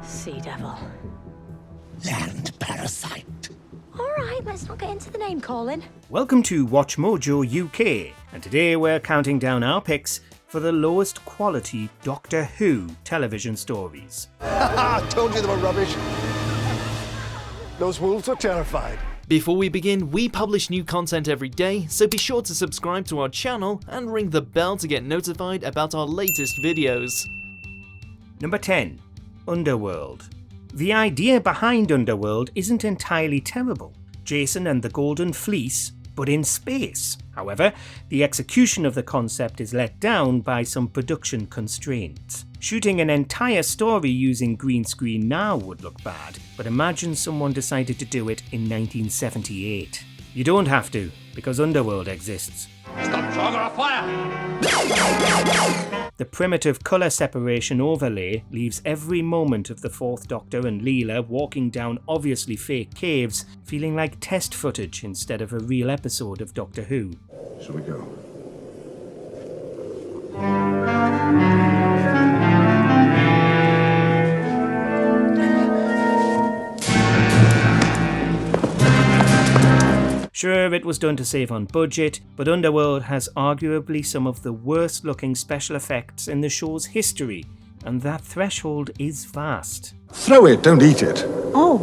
Sea devil. Land parasite. Alright, let's not get into the name calling. Welcome to WatchMojoUK, and today we're counting down our picks for the lowest quality Doctor Who television stories. I told you they were rubbish. Those wolves are terrified. Before we begin, we publish new content every day, so be sure to subscribe to our channel and ring the bell to get notified about our latest videos. Number 10. Underworld. The idea behind Underworld isn't entirely terrible. Jason and the Golden Fleece, but in space. However, the execution of the concept is let down by some production constraints. Shooting an entire story using green screen now would look bad, but imagine someone decided to do it in 1978. You don't have to, because Underworld exists. Stop throwing a fire! The primitive colour separation overlay leaves every moment of the Fourth Doctor and Leela walking down obviously fake caves feeling like test footage instead of a real episode of Doctor Who. Shall we go? Sure, it was done to save on budget, but Underworld has arguably some of the worst looking special effects in the show's history, and that threshold is vast. Throw it, don't eat it. Oh.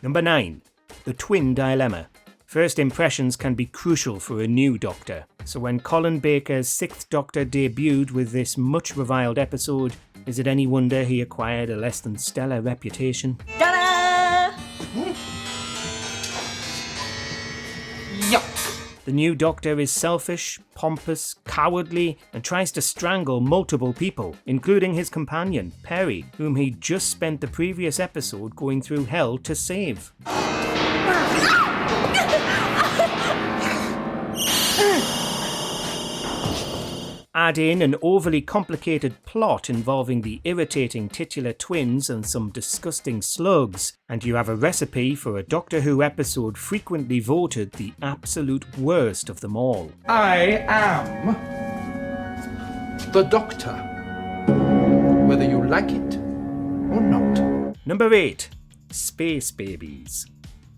Number 9. The Twin Dilemma. First impressions can be crucial for a new Doctor, so when Colin Baker's 6th Doctor debuted with this much reviled episode, is it any wonder he acquired a less than stellar reputation? Ta-da! Yuck! The new Doctor is selfish, pompous, cowardly, and tries to strangle multiple people, including his companion, Perry, whom he'd just spent the previous episode going through hell to save. Add in an overly complicated plot involving the irritating titular twins and some disgusting slugs, and you have a recipe for a Doctor Who episode frequently voted the absolute worst of them all. I am the Doctor, whether you like it or not. Number 8. Space Babies.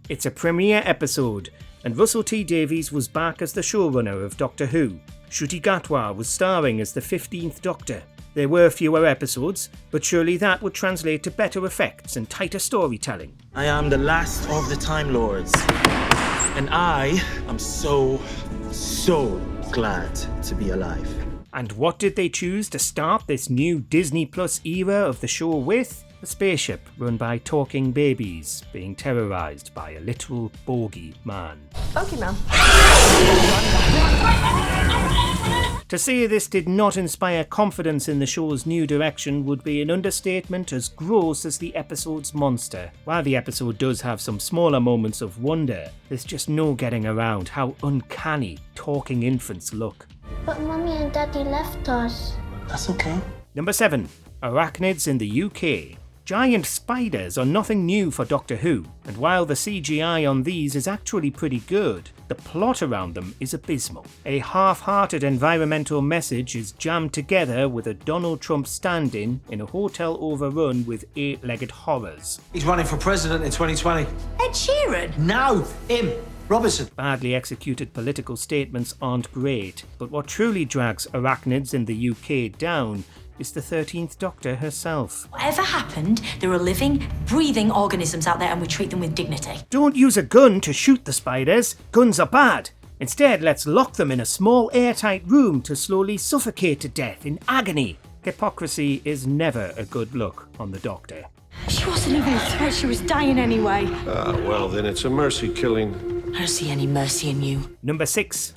It's a premiere episode, and Russell T Davies was back as the showrunner of Doctor Who. Ncuti Gatwa was starring as the 15th Doctor. There were fewer episodes, but surely that would translate to better effects and tighter storytelling. I am the last of the Time Lords, and I am so glad to be alive. And what did they choose to start this new Disney Plus era of the show with? A spaceship run by talking babies being terrorised by a literal bogey man. Bogey man. To say this did not inspire confidence in the show's new direction would be an understatement as gross as the episode's monster. While the episode does have some smaller moments of wonder, there's just no getting around how uncanny talking infants look. But Mummy and Daddy left us. That's okay. Number 7. Arachnids in the UK. Giant spiders are nothing new for Doctor Who, and while the CGI on these is actually pretty good, the plot around them is abysmal. A half-hearted environmental message is jammed together with a Donald Trump stand-in a hotel overrun with 8-legged horrors. He's running for president in 2020. Ed Sheeran? No, him, Robertson. Badly executed political statements aren't great, but what truly drags Arachnids in the UK down is the 13th Doctor herself. Whatever happened, there are living, breathing organisms out there and we treat them with dignity. Don't use a gun to shoot the spiders. Guns are bad. Instead, let's lock them in a small airtight room to slowly suffocate to death in agony. Hypocrisy is never a good look on the Doctor. She wasn't even a threat, she was dying anyway. Well, then it's a mercy killing. I don't see any mercy in you. Number 6.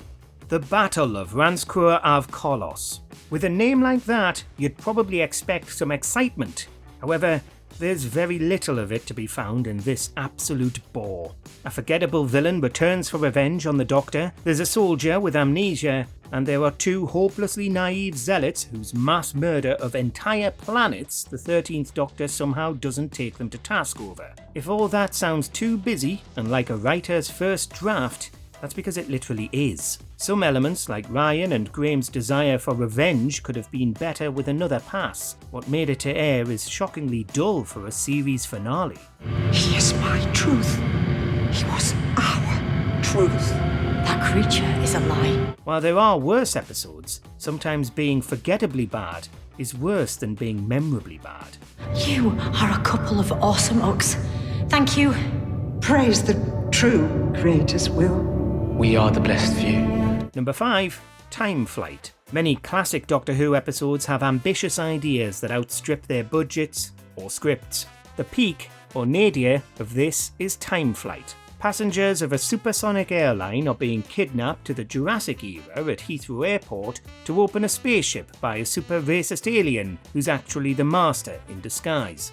The Battle of Ranskoor av Kolos. With a name like that, you'd probably expect some excitement. However, there's very little of it to be found in this absolute bore. A forgettable villain returns for revenge on the Doctor, there's a soldier with amnesia, and there are 2 hopelessly naive zealots whose mass murder of entire planets the 13th Doctor somehow doesn't take them to task over. If all that sounds too busy and like a writer's first draft, that's because it literally is. Some elements, like Ryan and Graham's desire for revenge, could have been better with another pass. What made it to air is shockingly dull for a series finale. He is my truth. He was our truth. That creature is a lie. While there are worse episodes, sometimes being forgettably bad is worse than being memorably bad. You are a couple of awesome UKs. Thank you. Praise the true Creator's will. We are the blessed few. Number 5. Time Flight. Many classic Doctor Who episodes have ambitious ideas that outstrip their budgets or scripts. The peak, or nadir, of this is Time Flight. Passengers of a supersonic airline are being kidnapped to the Jurassic era at Heathrow Airport to open a spaceship by a super racist alien who's actually the Master in disguise.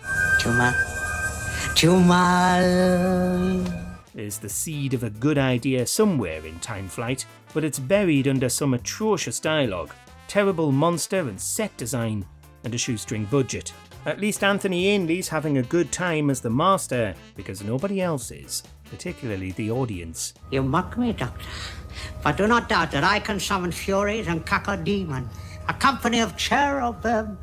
There's the seed of a good idea somewhere in Time Flight, but it's buried under some atrocious dialogue, terrible monster and set design, and a shoestring budget. At least Anthony Ainley's having a good time as the Master, because nobody else is, particularly the audience. You mock me, Doctor, but do not doubt that I can summon furies and cacodemon, a company of cherubim,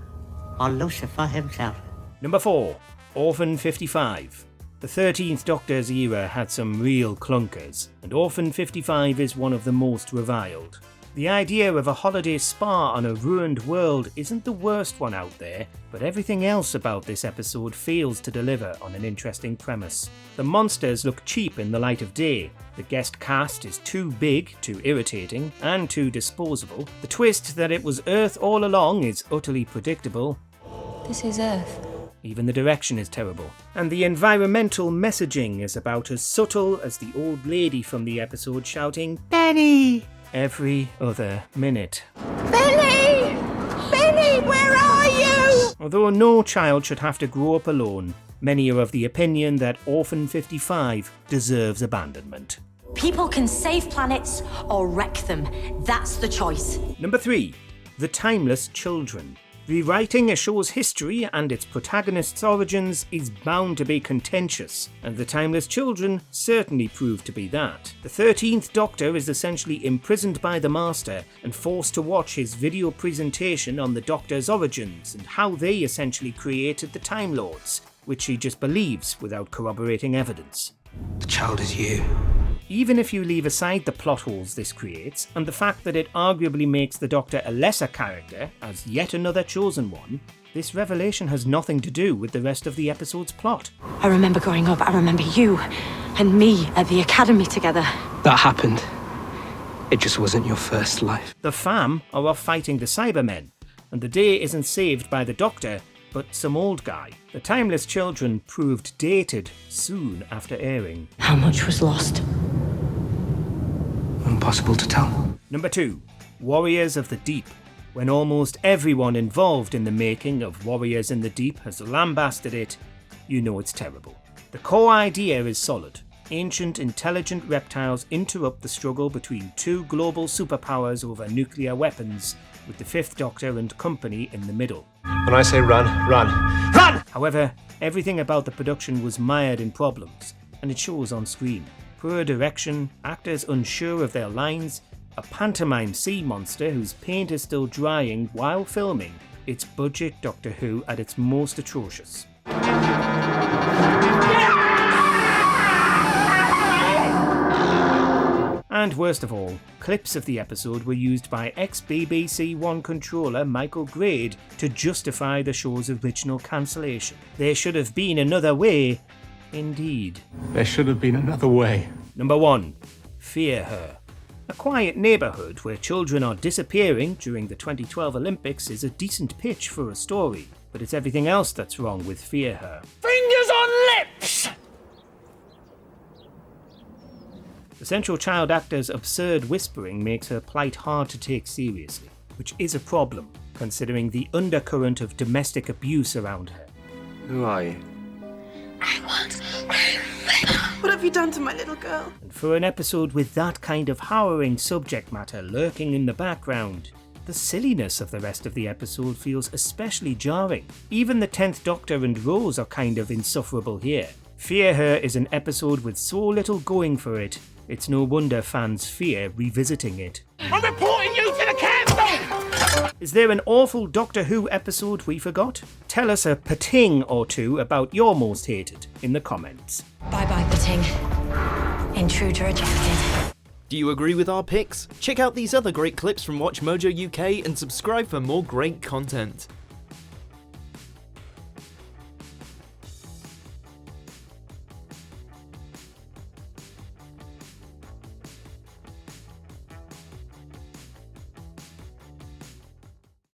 or Lucifer himself. Number 4. Orphan 55. The 13th Doctor's era had some real clunkers, and Orphan 55 is one of the most reviled. The idea of a holiday spa on a ruined world isn't the worst one out there, but everything else about this episode fails to deliver on an interesting premise. The monsters look cheap in the light of day, the guest cast is too big, too irritating, and too disposable. The twist that it was Earth all along is utterly predictable. This is Earth. Even the direction is terrible. And the environmental messaging is about as subtle as the old lady from the episode shouting, "Benny!" every other minute. Benny! Benny, where are you? Although no child should have to grow up alone, many are of the opinion that Orphan 55 deserves abandonment. People can save planets or wreck them. That's the choice. Number 3. The Timeless Children. Rewriting a show's history and its protagonist's origins is bound to be contentious, and The Timeless Children certainly proved to be that. The 13th Doctor is essentially imprisoned by the Master and forced to watch his video presentation on the Doctor's origins and how they essentially created the Time Lords, which he just believes without corroborating evidence. The child is you. Even if you leave aside the plot holes this creates, and the fact that it arguably makes the Doctor a lesser character, as yet another chosen one, this revelation has nothing to do with the rest of the episode's plot. I remember growing up, I remember you and me at the academy together. That happened. It just wasn't your first life. The fam are off fighting the Cybermen, and the day isn't saved by the Doctor, but some old guy. The Timeless Children proved dated soon after airing. How much was lost? Impossible to tell. Number 2. Warriors of the Deep. When almost everyone involved in the making of Warriors in the Deep has lambasted it, you know it's terrible. The core idea is solid. Ancient, intelligent reptiles interrupt the struggle between two global superpowers over nuclear weapons, with the 5th Doctor and company in the middle. When I say run, run. Run! However, everything about the production was mired in problems, and it shows on screen. Poor direction, actors unsure of their lines, a pantomime sea monster whose paint is still drying while filming. It's budget Doctor Who at its most atrocious. And worst of all, clips of the episode were used by ex-BBC One controller Michael Grade to justify the show's original cancellation. There should have been another way, indeed. There should have been another way. Number 1. Fear Her. A quiet neighbourhood where children are disappearing during the 2012 Olympics is a decent pitch for a story, but it's everything else that's wrong with Fear Her. Fingers on lips! The central child actor's absurd whispering makes her plight hard to take seriously, which is a problem, considering the undercurrent of domestic abuse around her. Who are you? What have you done to my little girl? And for an episode with that kind of harrowing subject matter lurking in the background, the silliness of the rest of the episode feels especially jarring. Even the 10th Doctor and Rose are kind of insufferable here. Fear Her is an episode with so little going for it, It's no wonder fans fear revisiting it. I'm reporting you to the council! Is there an awful Doctor Who episode we forgot? Tell us a pating or two about your most hated in the comments. Bye-bye, Pating. Intruder ejected. Do you agree with our picks? Check out these other great clips from WatchMojoUK and subscribe for more great content.